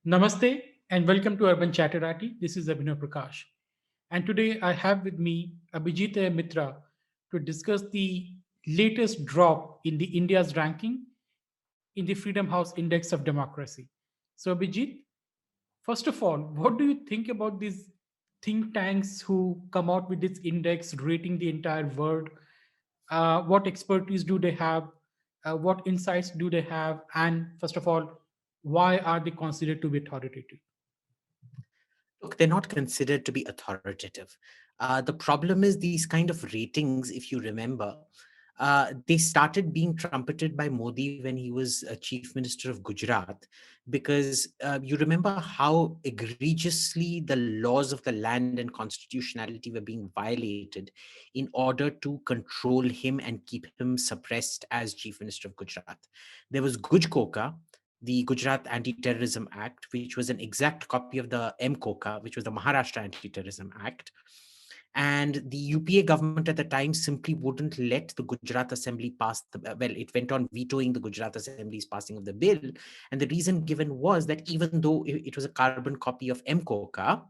Namaste and welcome to Urban Chatterati. This is Abhinav Prakash. And today I have with me Abhijit Iyer-Mitra to discuss the latest drop in the India's ranking in the Freedom House Index of Democracy. So Abhijit, first of all, what do you think about these think tanks who come out with this index rating the entire world? What expertise do they have? What insights do they have? And first of all, why are they considered to be authoritative? Look, they're not considered to be authoritative. The problem is these kind of ratings, if you remember, they started being trumpeted by Modi when he was chief minister of Gujarat, because you remember how egregiously the laws of the land and constitutionality were being violated in order to control him and keep him suppressed as chief minister of Gujarat. There was Gujkoka, the Gujarat Anti-Terrorism Act, which was an exact copy of the MCOCA, which was the Maharashtra Anti-Terrorism Act. And the UPA government at the time simply wouldn't let the Gujarat Assembly pass it went on vetoing the Gujarat Assembly's passing of the bill. And the reason given was that even though it was a carbon copy of MCOCA,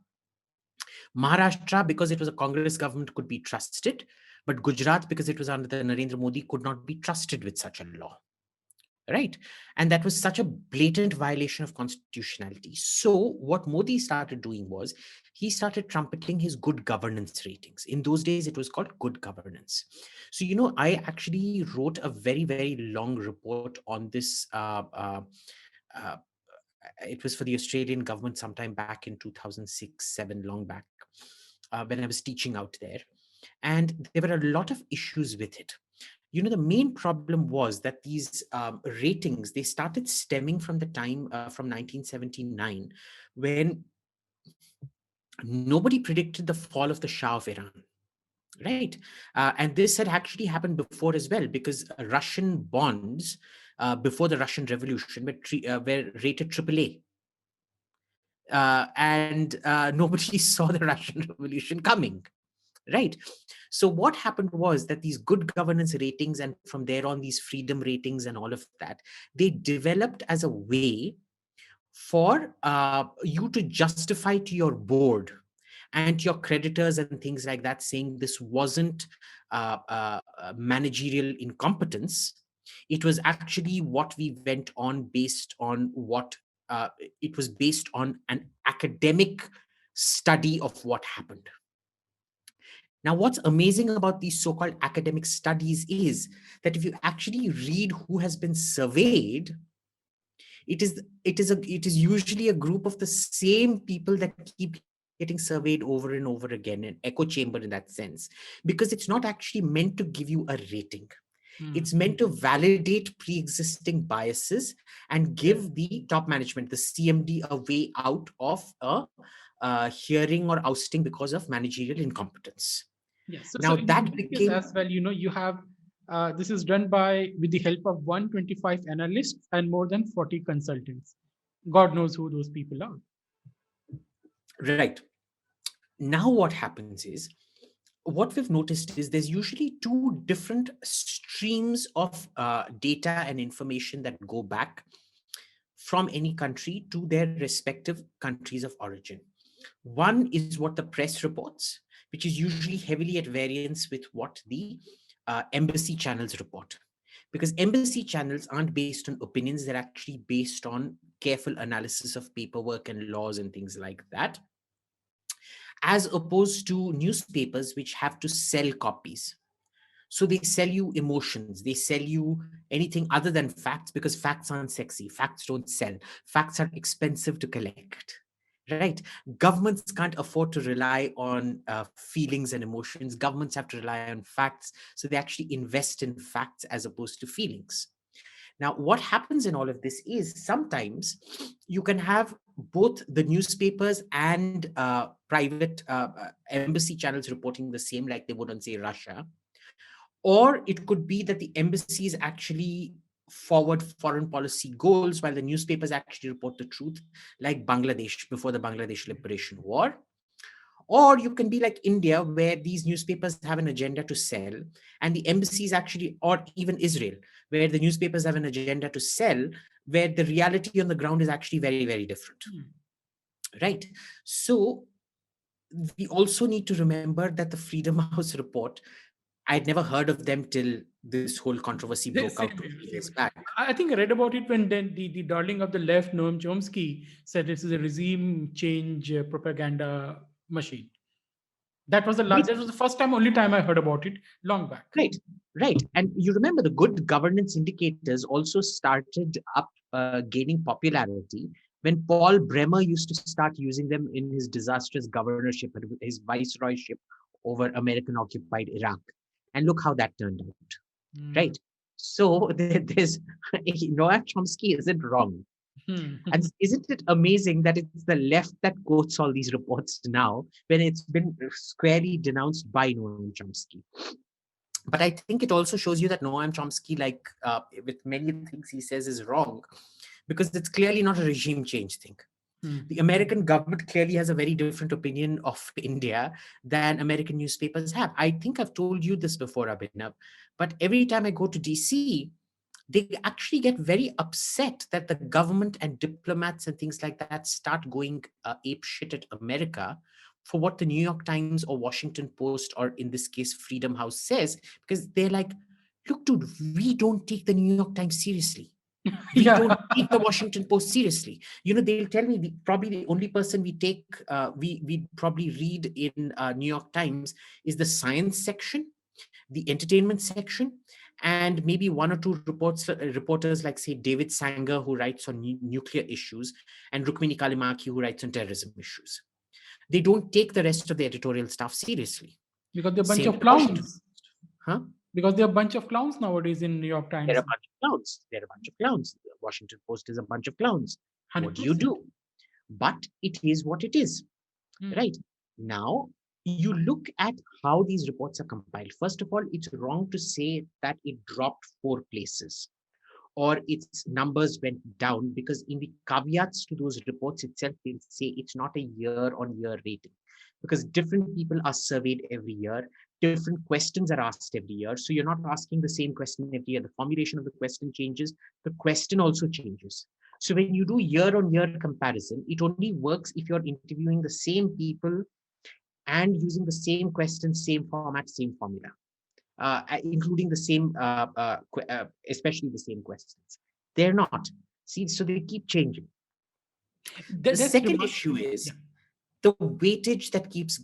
Maharashtra, because it was a Congress government, could be trusted, but Gujarat, because it was under the Narendra Modi, could not be trusted with such a law. Right. And that was such a blatant violation of constitutionality. So what Modi started doing was he started trumpeting his good governance ratings. In those days, it was called good governance. So, I actually wrote a very, very long report on this. Uh, it was for the Australian government sometime back in 2006, 7, long back, when I was teaching out there. And there were a lot of issues with it. The main problem was that these ratings, they started stemming from the time from 1979, when nobody predicted the fall of the Shah of Iran, right? And this had actually happened before as well, because Russian bonds before the Russian Revolution were rated AAA. And nobody saw the Russian Revolution coming. Right. So what happened was that these good governance ratings, and from there on these freedom ratings and all of that, they developed as a way for you to justify to your board and to your creditors and things like that, saying this wasn't managerial incompetence. It was actually what we went on based on what it was based on an academic study of what happened. Now, what's amazing about these so-called academic studies is that if you actually read who has been surveyed, it is usually a group of the same people that keep getting surveyed over and over again, an echo chamber in that sense, because it's not actually meant to give you a rating. Hmm. It's meant to validate pre-existing biases and Yes. give the top management, the CMD, a way out of a hearing or ousting because of managerial incompetence. Yes. So Now in that this case became as well, you have this is done by with the help of 125 analysts and more than 40 consultants. God knows who those people are. right. Now what happens is, what we've noticed is there's usually two different streams of data and information that go back from any country to their respective countries of origin. One is what the press reports, which is usually heavily at variance with what the embassy channels report. Because embassy channels aren't based on opinions, they're actually based on careful analysis of paperwork and laws and things like that, as opposed to newspapers, which have to sell copies. So they sell you emotions, they sell you anything other than facts, because facts aren't sexy, facts don't sell, facts are expensive to collect. Right? Governments can't afford to rely on feelings and emotions. Governments have to rely on facts. So they actually invest in facts as opposed to feelings. Now, what happens in all of this is sometimes you can have both the newspapers and private embassy channels reporting the same, like they would on, say, Russia. Or it could be that the embassies actually forward foreign policy goals while the newspapers actually report the truth, like Bangladesh before the Bangladesh Liberation War. Or you can be like India, where these newspapers have an agenda to sell, and the embassies actually, or even Israel, where the newspapers have an agenda to sell, where the reality on the ground is actually very, very different. Hmm. Right? So we also need to remember that the Freedom House report, I'd never heard of them till this whole controversy broke out Same 2 here, years same here. back. I think I read about it when then the darling of the left, Noam Chomsky, said this is a regime change propaganda machine. That was the first time, only time I heard about it long back. Right, right. And you remember the good governance indicators also started up gaining popularity when Paul Bremer used to start using them in his disastrous governorship, his viceroyship over American occupied Iraq. And look how that turned out. Hmm. Right. So there's Noam Chomsky isn't wrong. Hmm. And isn't it amazing that it's the left that quotes all these reports now when it's been squarely denounced by Noam Chomsky? But I think it also shows you that Noam Chomsky, like with many things he says, is wrong, because it's clearly not a regime change thing. Hmm. The American government clearly has a very different opinion of India than American newspapers have. I think I've told you this before, Abhinav, but every time I go to DC, they actually get very upset that the government and diplomats and things like that start going ape shit at America for what the New York Times or Washington Post, or in this case Freedom House, says, because they're like, look dude, we don't take the New York Times seriously, we Yeah. don't take the Washington Post seriously. They'll tell me probably the only person we take, we probably read in New York Times is the science section, the entertainment section, and maybe one or two reporters like, say, David Sanger, who writes on nuclear issues, and Rukmini Kalimaki, who writes on terrorism issues. They don't take the rest of the editorial staff seriously. Because they're a bunch Same of with the Washington clowns. Post. Huh? Because they're a bunch of clowns nowadays in New York They're a Times. bunch of clowns. They're a bunch of clowns. The Washington Post is a bunch of clowns. What do you 100%. do? But it is what it is. Hmm. Right. Now, you look at how these reports are compiled. First of all, it's wrong to say that it dropped 4 places or its numbers went down, because in the caveats to those reports itself, they'll say it's not a year-on-year rating, because different people are surveyed every year, different questions are asked every year. So you're not asking the same question every year. The formulation of the question changes, the question also changes. So when you do year-on-year comparison, it only works if you're interviewing the same people and using the same questions, same format, same formula, including the same, especially the same questions. They're not. See, so they keep changing. The That's second remarkable. issue Yeah. is the weightage that keeps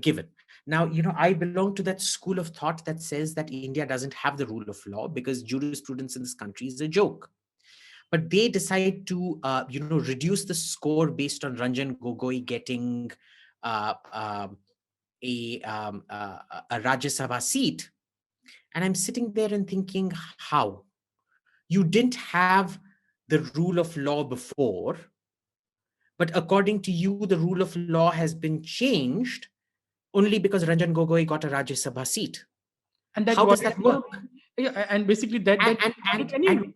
given. Now, I belong to that school of thought that says that India doesn't have the rule of law because jurisprudence in this country is a joke. But they decide to, reduce the score based on Ranjan Gogoi getting uh, um, a Rajya Sabha seat. And I'm sitting there and thinking, how? You didn't have the rule of law before, but according to you, the rule of law has been changed only because Ranjan Gogoi got a Rajya Sabha seat. And that How does what that it work. work? Yeah, and basically that And, can and, break any and rule.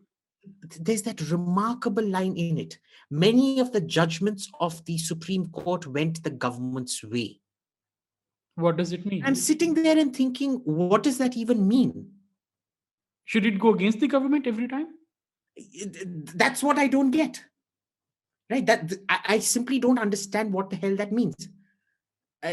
there's that remarkable line in it. Many of the judgments of the Supreme Court went the government's way. What does it I'm mean? sitting there and thinking, what does that even mean? Should it go against the government every time? That's what I don't get. Right? I simply don't understand what the hell that means. Uh,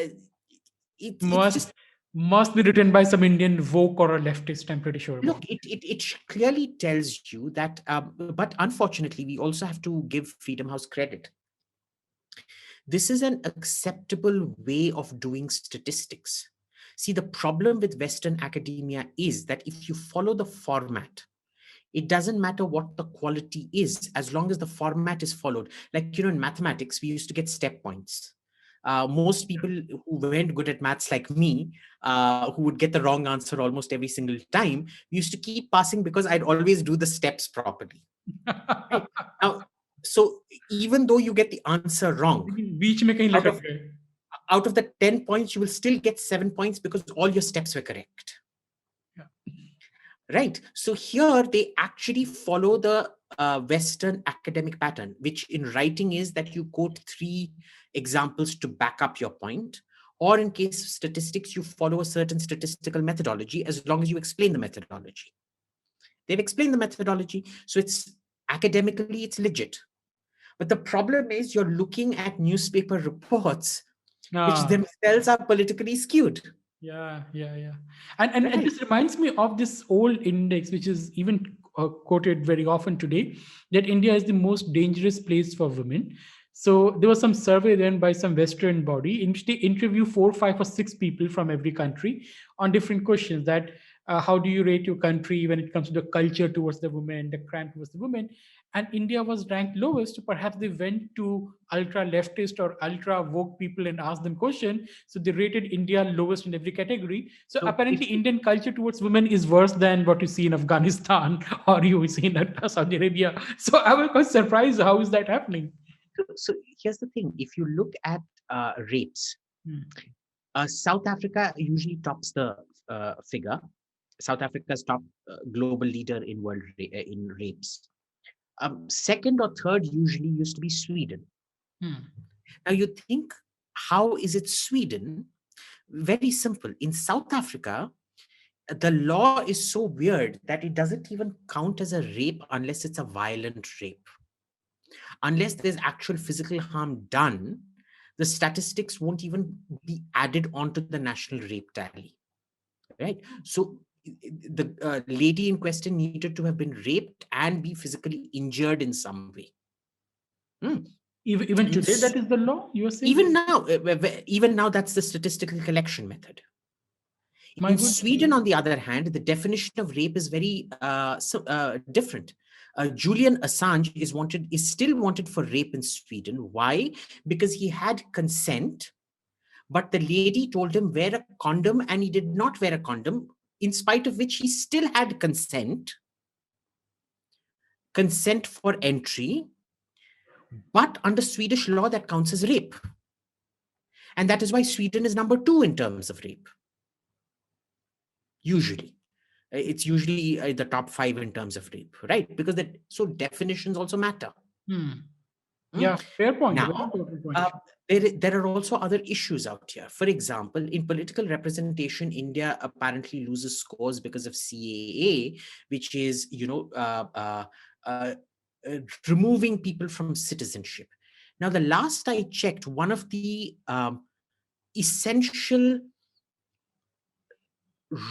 it's Must just, must be written by some Indian woke or a leftist. I'm pretty sure look, about it clearly tells you that, but unfortunately, we also have to give Freedom House credit. This is an acceptable way of doing statistics. See, the problem with Western academia is that if you follow the format, it doesn't matter what the quality is, as long as the format is followed. Like, in mathematics, we used to get step points. Most people who weren't good at maths like me, who would get the wrong answer almost every single time, we used to keep passing because I'd always do the steps properly. Right? it. Now, so even though you get the answer wrong, लेकिन बीच में कहीं out लटक of गए. out of the 10 points, you will still get 7 points because all your steps were correct. Yeah. Right. So here they actually follow the Western academic pattern, which in writing is that you quote three examples to back up your point, or in case of statistics, you follow a certain statistical methodology as long as you explain the methodology. They've explained the methodology, so it's academically it's legit. But the problem is you're looking at newspaper reports, which Ah, themselves are politically skewed. yeah, yeah, yeah. And Right. this reminds me of this old index, which is even quoted very often today, that India is the most dangerous place for women. So there was some survey done by some Western body in which they interview four, five, or six people from every country on different questions. That how do you rate your country when it comes to the culture towards the women, the crime towards the women? And India was ranked lowest. So perhaps they went to ultra leftist or ultra woke people and asked them question. So they rated India lowest in every category. So So apparently, if you Indian culture towards women is worse than what you see in Afghanistan or you see in Saudi Arabia. So I was quite surprised. How is that happening? so here's the thing: if you look at rapes, Hmm. South Africa usually tops the figure. South Africa's top global leader in in rapes. Second or third usually used to be Sweden. Hmm. Now you think, how is it Sweden? Very simple. In South Africa, the law is so weird that it doesn't even count as a rape unless it's a violent rape. Unless there's actual physical harm done, the statistics won't even be added onto the national rape tally. Right? So the lady in question needed to have been raped and be physically injured in some way. Hmm. Even In today, S- that is the law, you are saying? Even now, even now, that's the statistical collection method. My In goodness. Sweden, on the other hand, the definition of rape is very different. Julian Assange is still wanted for rape in Sweden. Why? Because he had consent, but the lady told him wear a condom, and he did not wear a condom. In spite of which, he still had consent for entry, but under Swedish law, that counts as rape, and that is why Sweden is number two in terms of rape. Usually. It's usually the top five in terms of rape, right? Because definitions also matter. Hmm. Mm. Yeah, fair point. Very Now, important point. uh, there are also other issues out here. For example, in political representation, India apparently loses scores because of CAA, which is uh, removing people from citizenship. Now, the last I checked, one of the essential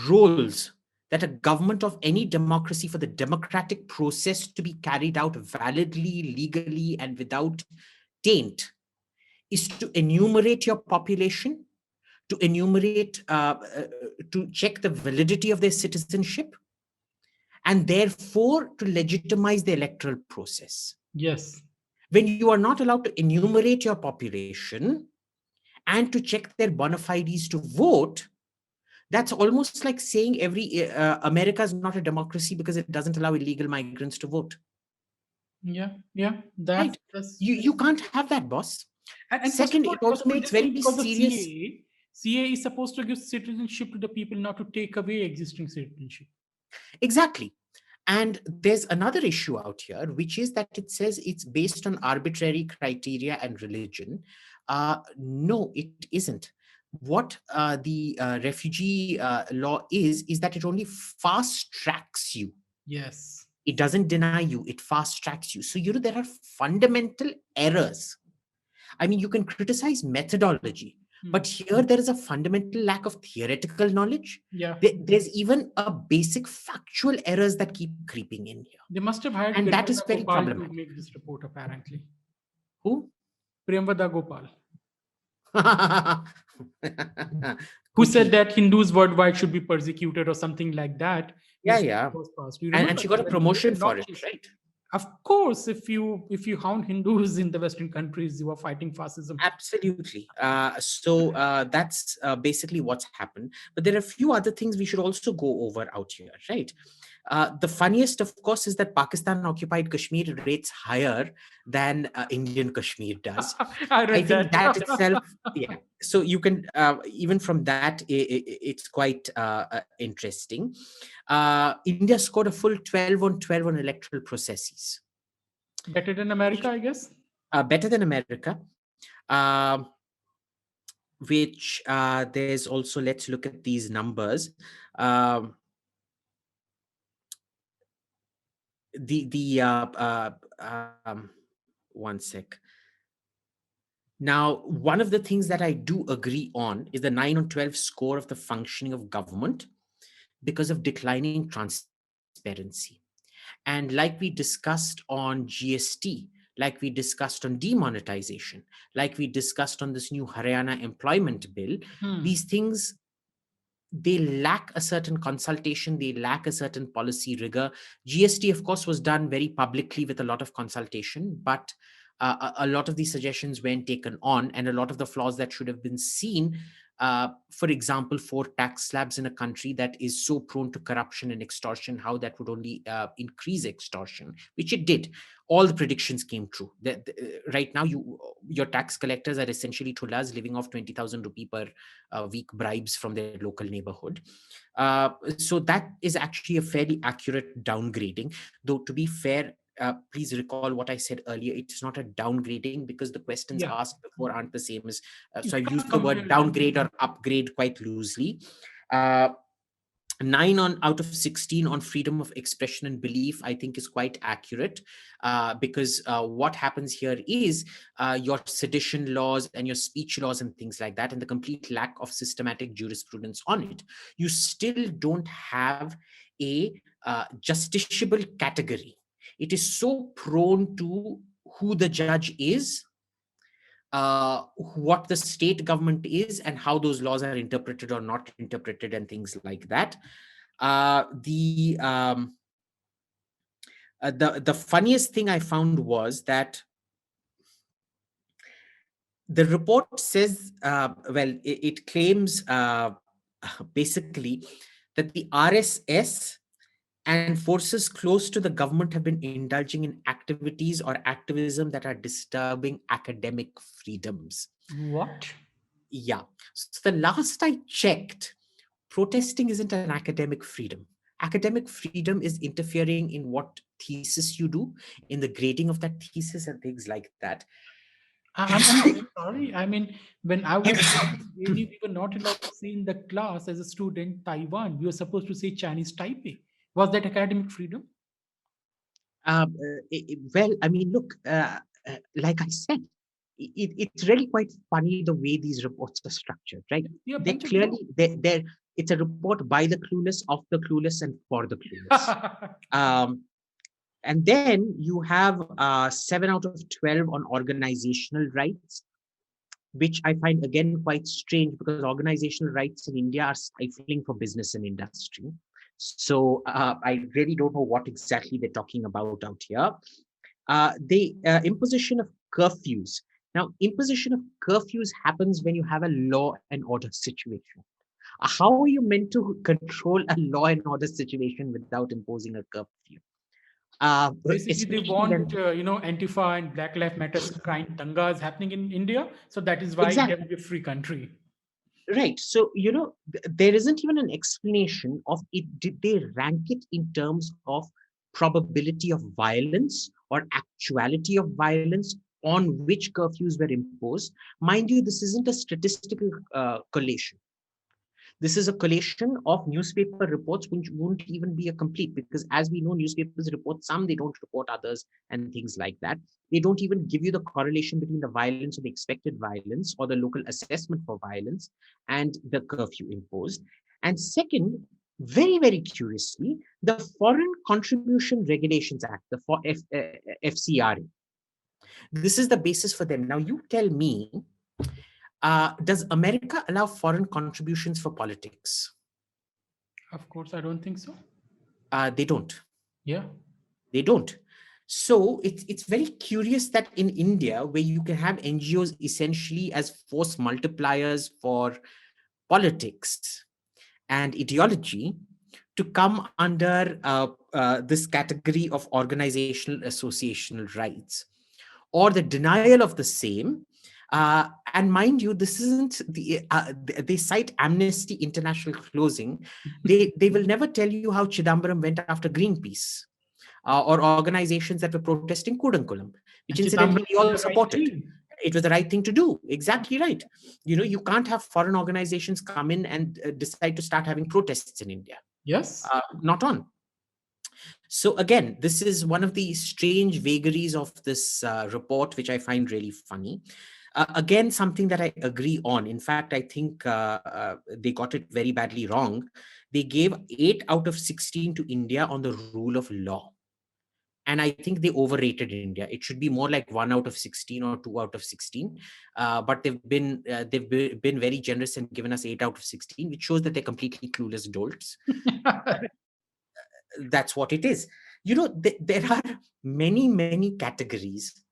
roles that a government of any democracy, for the democratic process to be carried out validly, legally, and without taint, is to enumerate your population, to to check the validity of their citizenship, and therefore to legitimize the electoral process. Yes. When you are not allowed to enumerate your population and to check their bona fides to vote, that's almost like saying America is not a democracy because it doesn't allow illegal migrants to vote. Yeah. Yeah. Right? You That's can't have that, boss. and first Second, of it all, also makes just very only because of serious. CAA, CAA is supposed to give citizenship to the people, not to take away existing citizenship. Exactly. And there's another issue out here, which is that it says it's based on arbitrary criteria and religion. No, it isn't. What the refugee law is that it only fast tracks you. Yes. It doesn't deny you, it fast tracks you. So, there are fundamental errors. I mean, you can criticize methodology, Hmm. but here there is a fundamental lack of theoretical knowledge. Yeah. There's even a basic factual errors that keep creeping in here. They must have hired And that is Priyamvada very Gopal to problematic. make this report, apparently. Who? Priyamvada Gopal, who Could said be. that Hindus worldwide should be persecuted or something like that. Yeah, This yeah. was passed. Do you And remember she got that? a When promotion the for it, notches. right? Of course, if you hound Hindus in the Western countries, you are fighting fascism. Absolutely. So that's basically what's happened. But there are a few other things we should also go over out here, right? The funniest, of course, is that Pakistan occupied Kashmir rates higher than Indian Kashmir does. I I read think that. that itself, yeah. So you can, even from that, it's quite interesting. India scored a full 12 on 12 on electoral processes. Better than America, I guess. Better than America. Um which there's also, let's look at these numbers. Um, the One sec. Now, one of the things that I do agree on is the 9 on 12 score of the functioning of government because of declining transparency. And like we discussed on GST, like we discussed on demonetization, like we discussed on this new Haryana employment bill, Hmm. these things, they lack a certain consultation, they lack a certain policy rigor. GST, of course, was done very publicly with a lot of consultation, but a lot of these suggestions weren't taken on, and a lot of the flaws that should have been seen, for example, for tax slabs in a country that is so prone to corruption and extortion, how that would only increase extortion, which it did. All the predictions came true. Right now, your tax collectors are essentially tullas living off 20,000 rupee per week bribes from their local neighborhood. So that is actually a fairly accurate downgrading. Though, to be fair, please recall what I said earlier. It is not a downgrading because the questions Yeah. asked before aren't the same as. You So I've can't used the word compare them. downgrade or upgrade quite loosely. Uh, 9 on out of 16 on freedom of expression and belief, I think, is quite accurate, because what happens here is your sedition laws and your speech laws and things like that, and the complete lack of systematic jurisprudence on it, you still don't have a justiciable category. It is so prone to who the judge is, what the state government is, and how those laws are interpreted or not interpreted, and things like that. The The funniest thing I found was that the report says, it claims, basically, that the RSS and forces close to the government have been indulging in activities or activism that are disturbing academic freedoms. What? Yeah. So the last I checked, protesting isn't an academic freedom. Academic freedom is interfering in what thesis you do, in the grading of that thesis, and things like that. I'm so sorry. I mean, when I was studying, really, we were not allowed to say in the class as a student Taiwan. We were supposed to say Chinese Taipei. Was that academic freedom? Well, I mean, look, like I said, it's really quite funny the way these reports are structured, right? You're a They're bunch of clearly, jokes. it's a report by the clueless, of the clueless, and for the clueless. Um, and then you have 7 out of 12 on organizational rights, which I find again quite strange because organizational rights in India are stifling for business and industry. So I really don't know what exactly they're talking about out here. The imposition of curfews. Now, imposition of curfews happens when you have a law and order situation. How are you meant to control a law and order situation without imposing a curfew? Basically, they Especially want, when, Antifa and Black Lives Matter kind dangas happening in India. So that is why India exactly. will be a free country. Right. So, there isn't even an explanation of it. Did they rank it in terms of probability of violence or actuality of violence on which curfews were imposed? Mind you, this isn't a statistical collation. This is a collation of newspaper reports, which won't even be a complete, because as we know, newspapers report some, they don't report others, and things like that. They don't even give you the correlation between the violence or the expected violence or the local assessment for violence and the curfew imposed. And second, very, very curiously, the Foreign Contribution Regulations Act, the FCRA, this is the basis for them. Now, you tell me, does America allow foreign contributions for politics? Of course, I don't think so. They don't. Yeah. They don't. So it's very curious that in India, where you can have NGOs essentially as force multipliers for politics and ideology, to come under this category of organizational associational rights, or the denial of the same. And mind you, this isn't they cite Amnesty International closing. They will never tell you how Chidambaram went after Greenpeace. or organizations that were protesting couldn't, which And incidentally Chidambaram we did all the right supported. thing. It was the right thing to do. Exactly right. You can't have foreign organizations come in and decide to start having protests in India. Yes. Not on. So again, this is one of the strange vagaries of this report, which I find really funny. Again, something that I agree on. In fact, I think they got it very badly wrong. They gave 8 out of 16 to India on the rule of law. And I think they overrated India. It should be more like 1 out of 16 or 2 out of 16. But they've been very generous and given us 8 out of 16, which shows that they're completely clueless dolts. That's what it is. There are many categories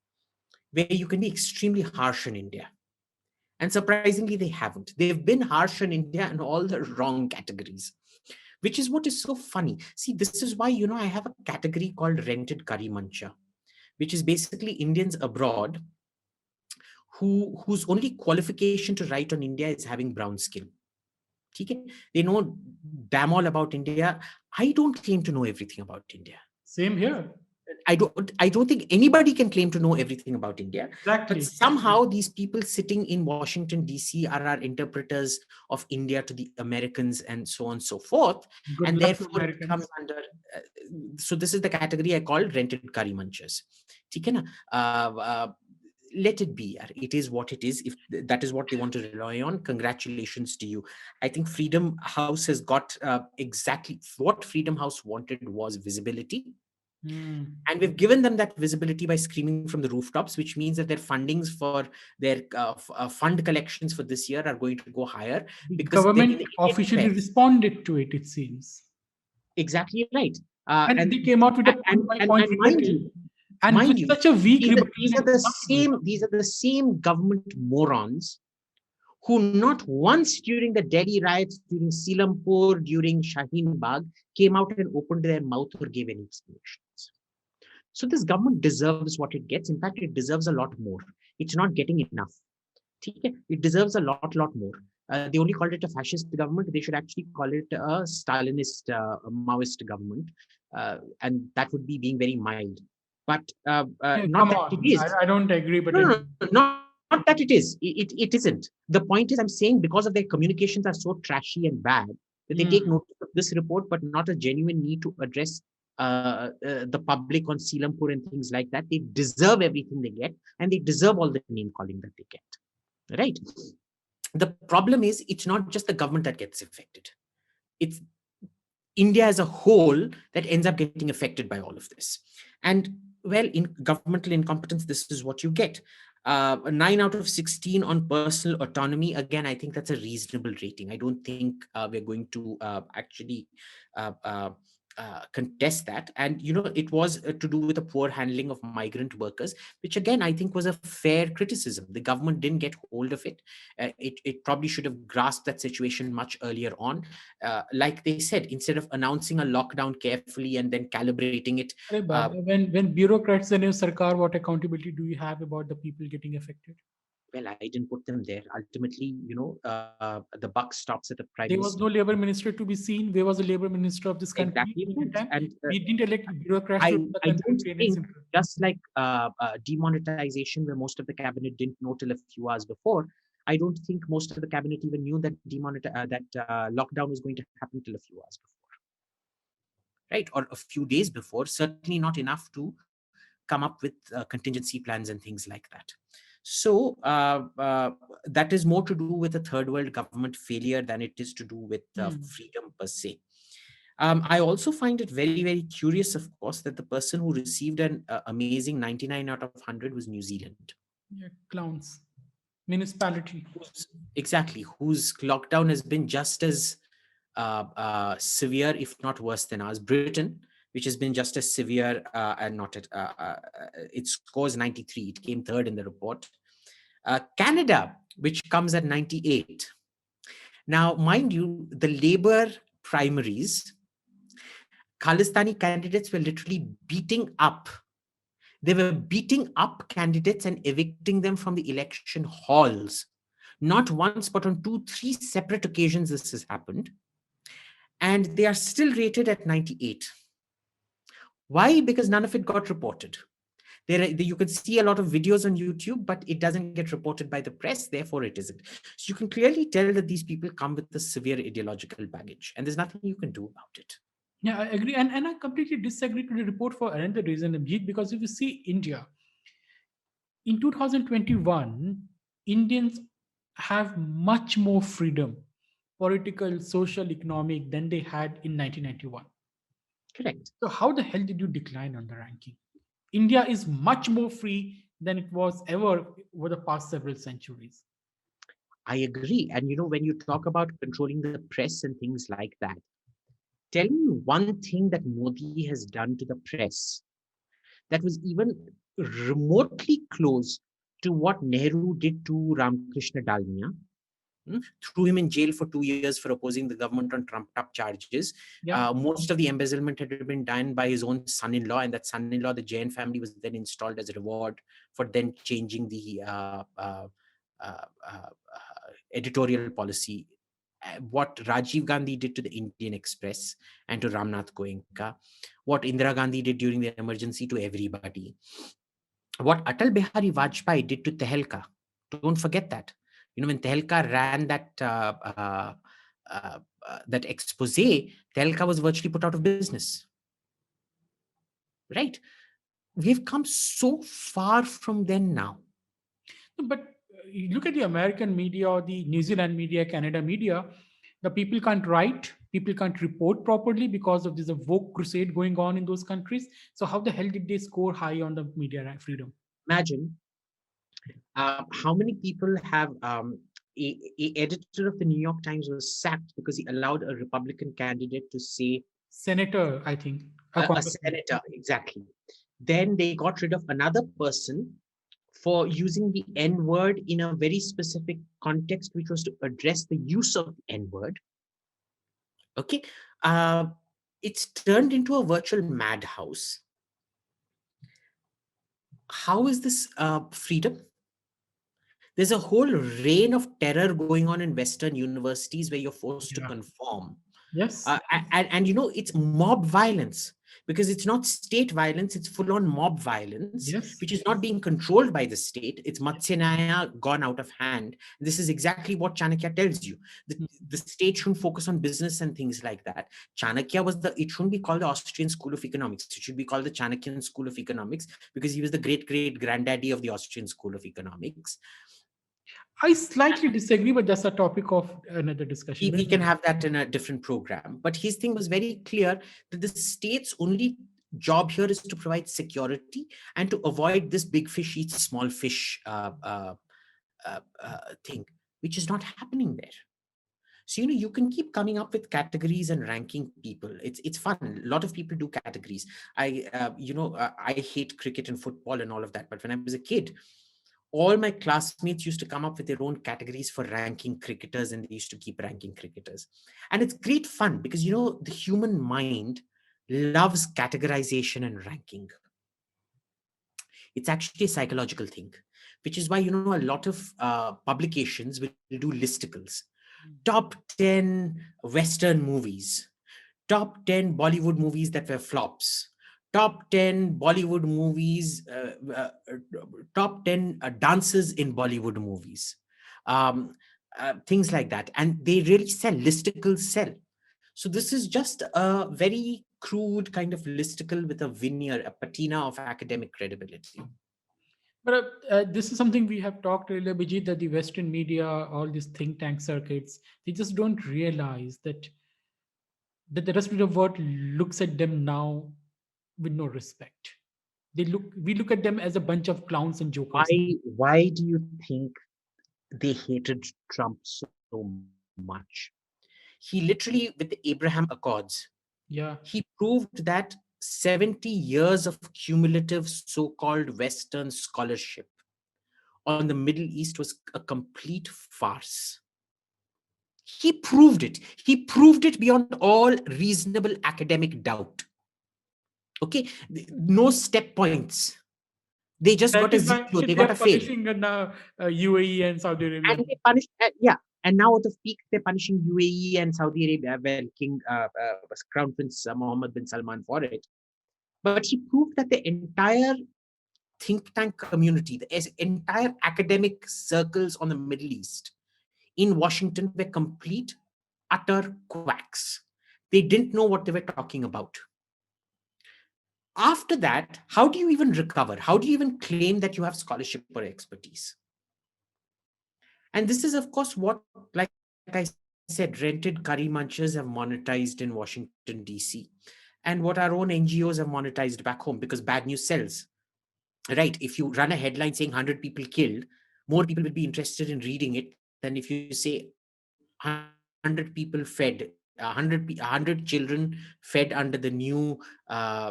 where you can be extremely harsh on India. And surprisingly, they haven't. They've been harsh on India in all the wrong categories, which is what is so funny. See, this is why, I have a category called rented curry muncher, which is basically Indians abroad whose only qualification to write on India is having brown skin. Okay? They know damn all about India. I don't claim to know everything about India. Same here. I don't think anybody can claim to know everything about India, but Exactly. somehow these people sitting in Washington DC are our interpreters of India to the Americans and so on and so forth, Good and luck to therefore it comes Americans. under. So this is the category I call rented curry munchers. ठीक है ना? Let it be. It is what it is. If that is what they want to rely on, congratulations to you. I think Freedom House has got exactly what Freedom House wanted was visibility. Hmm. And we've given them that visibility by screaming from the rooftops, which means that their fundings for their fund collections for this year are going to go higher The because they're in the government Indian officially affairs. responded to it, it seems. Exactly right. And And they came out with a and point by and point and mind rebuttal. you, And mind with you, such a weak these are, rebuttal these that are the it's not good. same government morons who not once during the Delhi riots, during Silampur, during Shaheen Bagh, came out and opened their mouth or gave any explanations. So this government deserves what it gets. In fact, it deserves a lot more. It's not getting enough. It deserves a lot more. They only called it a fascist government. They should actually call it a Stalinist, Maoist government, and that would be being very mild. But Yeah, not come that it on. is. I don't agree, but No, anyway. no, not that it is. It isn't. The point is, I'm saying because of their communications are so trashy and bad that they take Hmm. notice of this report, but not a genuine need to address the public on Selampur and things like that. They deserve everything they get, and they deserve all the name calling that they get. Right? The problem is, it's not just the government that gets affected. It's India as a whole that ends up getting affected by all of this. And well, in governmental incompetence, this is what you get. 9 out of 16 on personal autonomy. Again, I think that's a reasonable rating. I don't think we're going to actually contest that. And, it was to do with the poor handling of migrant workers, which again, I think was a fair criticism. The government didn't get hold of it. It probably should have grasped that situation much earlier on. Like they said, instead of announcing a lockdown carefully and then calibrating it, Arey Baba, when bureaucrats are in Sarkar, what accountability do you have about the people getting affected? well, I didn't put them there. Ultimately, the buck stops at the prime There minister. was no labor minister to be seen. There was a labor minister of this country Exactly at right. the time. And We didn't elect bureaucrats to run the I country don't plain and think, simple. just like demonetization, where most of the cabinet didn't know till a few hours before, I don't think most of the cabinet even knew that lockdown was going to happen till a few hours before, right? Or a few days before, certainly not enough to come up with contingency plans and things like that. So that is more to do with a third world government failure than it is to do with Hmm. freedom per se. I also find it very curious, of course, that the person who received an amazing 99 out of 100 was New Zealand. Yeah, clowns. Municipality. Exactly, whose lockdown has been just as severe, if not worse than ours. Britain, which has been just as severe, and not at it scores 93. It came third in the report. Canada, which comes at 98. Now, mind you, the Labour primaries, Khalistani candidates were literally beating up. They were beating up candidates and evicting them from the election halls. Not once, but on 2, 3 separate occasions this has happened. And they are still rated at 98. Why? Because none of it got reported. You can see a lot of videos on YouTube, but it doesn't get reported by the press, therefore it isn't. So you can clearly tell that these people come with a severe ideological baggage, and there's nothing you can do about it. Yeah, I agree. And I completely disagree to the report for another reason, Abhijit, because if you see India, in 2021, Indians have much more freedom, political, social, economic, than they had in 1991. Correct. So, how the hell did you decline on the ranking? India is much more free than it was ever over the past several centuries. I agree. And when you talk about controlling the press and things like that, tell me one thing that Modi has done to the press that was even remotely close to what Nehru did to Ramakrishna Dalmia. Threw him in jail for 2 years for opposing the government on trumped up charges. Yeah. Most of the embezzlement had been done by his own son-in-law, and that son-in-law, the Jain family, was then installed as a reward for then changing the editorial policy. What Rajiv Gandhi did to the Indian Express and to Ramnath Goenka, what Indira Gandhi did during the emergency to everybody, what Atal Bihari Vajpayee did to Tehelka. Don't forget that. When Tehelka ran that expose, Tehelka was virtually put out of business. Right? We've come so far from then now. But you look at the American media or the New Zealand media, Canada media, the people can't write, people can't report properly because of this woke crusade going on in those countries. So how the hell did they score high on the media freedom? Imagine how many people have a editor of the New York Times was sacked because he allowed a Republican candidate to say Senator, I think, a a congressman. senator, exactly. Then they got rid of another person for using the N word in a very specific context, which was to address the use of the N word. Okay. Uh, it's turned into a virtual madhouse. How is this freedom? There's a whole reign of terror going on in Western universities where you're forced to Yeah. conform. Yes. And it's mob violence, because it's not state violence, it's full on mob violence, Yes. which is not being controlled by the state. It's Matsya gone out of hand. This is exactly what Chanakya tells you. The state shouldn't focus on business and things like that. It shouldn't be called the Austrian School of Economics. It should be called the Chanakyan School of Economics, because he was the great great granddaddy of the Austrian School of Economics. I slightly disagree, but that's a topic of another we, discussion. we can have that in a different program. But his thing was very clear that the state's only job here is to provide security and to avoid this big fish eats small fish thing, which is not happening there. So you can keep coming up with categories and ranking people. It's fun. A lot of people do categories. I hate cricket and football and all of that. But when I was a kid, all my classmates used to come up with their own categories for ranking cricketers, and they used to keep ranking cricketers. And it's great fun because the human mind loves categorization and ranking. It's actually a psychological thing, which is why a lot of publications will do listicles. Top 10 Western movies, top 10 Bollywood movies that were flops, top 10 Bollywood movies, top 10 dances in Bollywood movies, um, things like that. And they really sell, listicles sell. So this is just a very crude kind of listicle with a veneer, a patina of academic credibility. But this is something we have talked earlier, Bijit, that the Western media, all these think tank circuits, they just don't realize that the rest of the world looks at them now with no respect. We look at them as a bunch of clowns and jokers. Why do you think they hated Trump so much? He literally, with the Abraham Accords, Yeah. he proved that 70 years of cumulative so-called Western scholarship on the Middle East was a complete farce. He proved it. He proved it beyond all reasonable academic doubt. Okay, no step points. They just That got a is why zero. They they got are a fail. punishing UAE and Saudi Arabia. And they punished, and now at the peak, they're punishing UAE and Saudi Arabia, well, King Crown Prince Mohammed bin Salman for it. but he proved that the entire think tank community, the entire academic circles on the Middle East in Washington were complete, utter quacks. They didn't know what they were talking about. After that, how do you even recover? How do you even claim that you have scholarship or expertise? And this is, of course, what, like I said, rented curry munchers have monetized in Washington, D.C., and what our own NGOs have monetized back home, because bad news sells. Right? If you run a headline saying 100 people killed, more people will be interested in reading it than if you say 100 people fed, 100 children fed under the new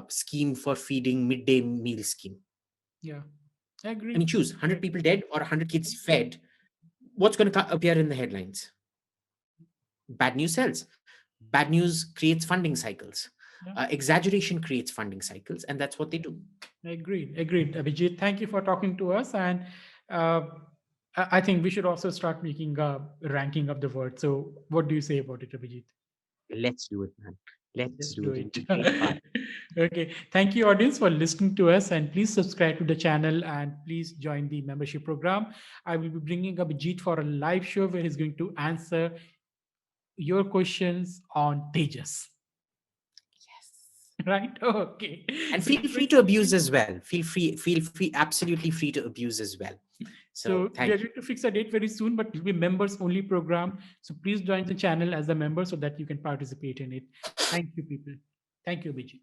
scheme for feeding midday meal scheme. Yeah, I I mean, agree. choose 100 people dead or 100 kids fed. What's going to appear in the headlines? Bad news sells. Bad news creates funding cycles. Yeah, Exaggeration creates funding cycles, and that's what they do. agreed. Agreed. Abhijit, thank you for talking to us. And uh, I think we should also start making a ranking of the word. So, what do you say about it, Abhijit? Let's do it, man. Let's Let's do do it. It'll it. be great fun. Okay. Thank you, audience, for listening to us. And please subscribe to the channel and please join the membership program. I will be bringing Abhijit for a live show where he's going to answer your questions on Tejas. Right? Okay. And So, feel it's free going to abuse as well. Feel free, absolutely free to abuse as well. So So we are thank you. going to fix a date very soon, but it will be members only program. So please join the channel as a member so that you can participate in it. Thank you, people. Thank you, Abhijit.